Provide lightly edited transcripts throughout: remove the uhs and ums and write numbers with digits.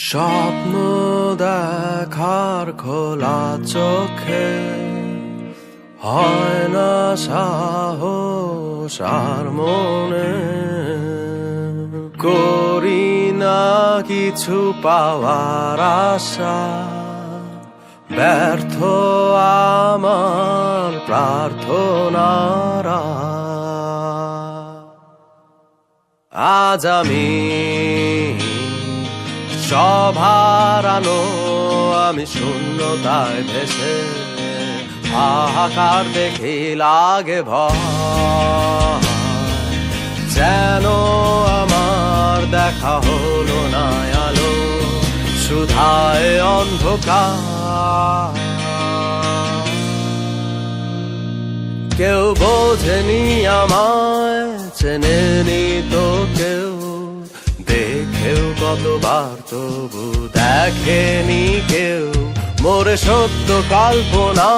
স্বপ্ন দেখার খোলা চোখে হয় না সাহস আর মনে করি না কিছু পাওয়ার আশা ব্যর্থ আমার প্রার্থনারা আজ আমি সব হারানো আমি শূন্যতায় ভেসে হাহাকার দেখি লাগে ভয় যেন আমার দেখা হলো না আলো সুধায় অন্ধকার কেউ বোঝেনি আমায় চেনেনি তো কেউ দেখেও কতবার তবু দেখেনি কেউ মোরে সত্য কল্পনা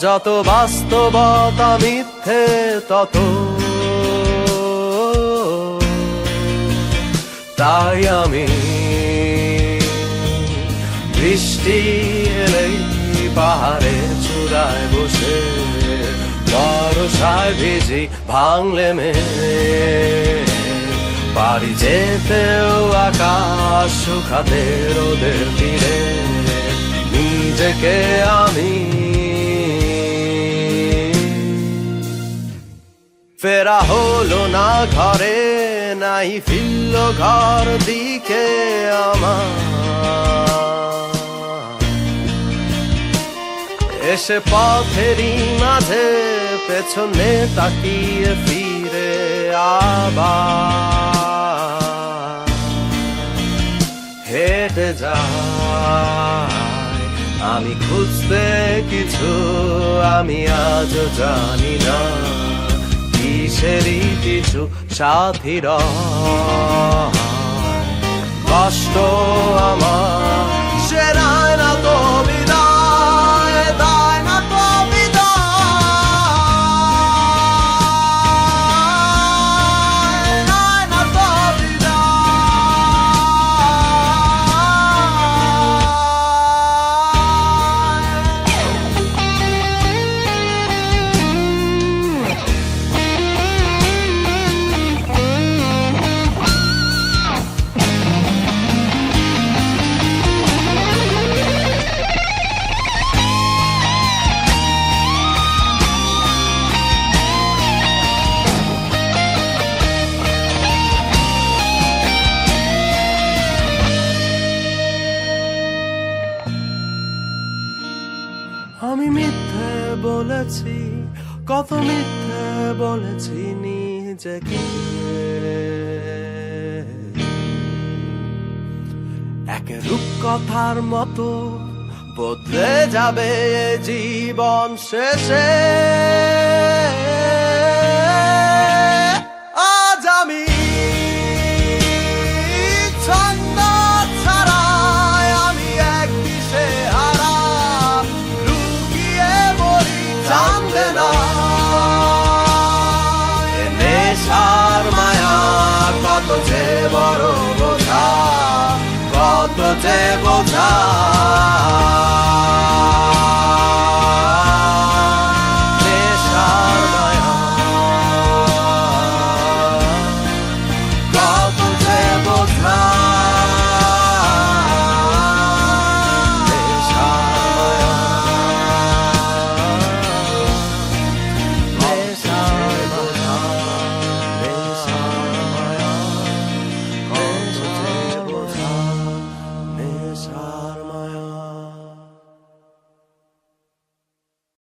যত বাস্তবতা মিথ্যে তত তাই আমি বৃষ্টি এলেই পাহাড়ের চূড়ায় বসে বর্ষায় ভিজি ভাঙলে বাড়ি যেতেও আকাশ শুকাতে রোদের তীরে নিজেকে আমি ফেরা হলো না ঘরে নাই ফিরল ঘর দিকে আমার এসে পথেরই মাঝে পেছনে তাকিয়ে ফিরে আবার হেঁটে যাই আমি খুঁজতে কিছু আমি আজও জানি না কিসেরই কিছু সাথীর কষ্ট আমার সেরায় না তো বিদায় দায় না তো আমি মিথ্যে বলেছি কত মিথ্যে বলেছি নিজেকে এক রূপকথার মতো বদলে যাবে জীবন শেষে আজ আমি কত যে বড় বোঝা কত যে বোঝা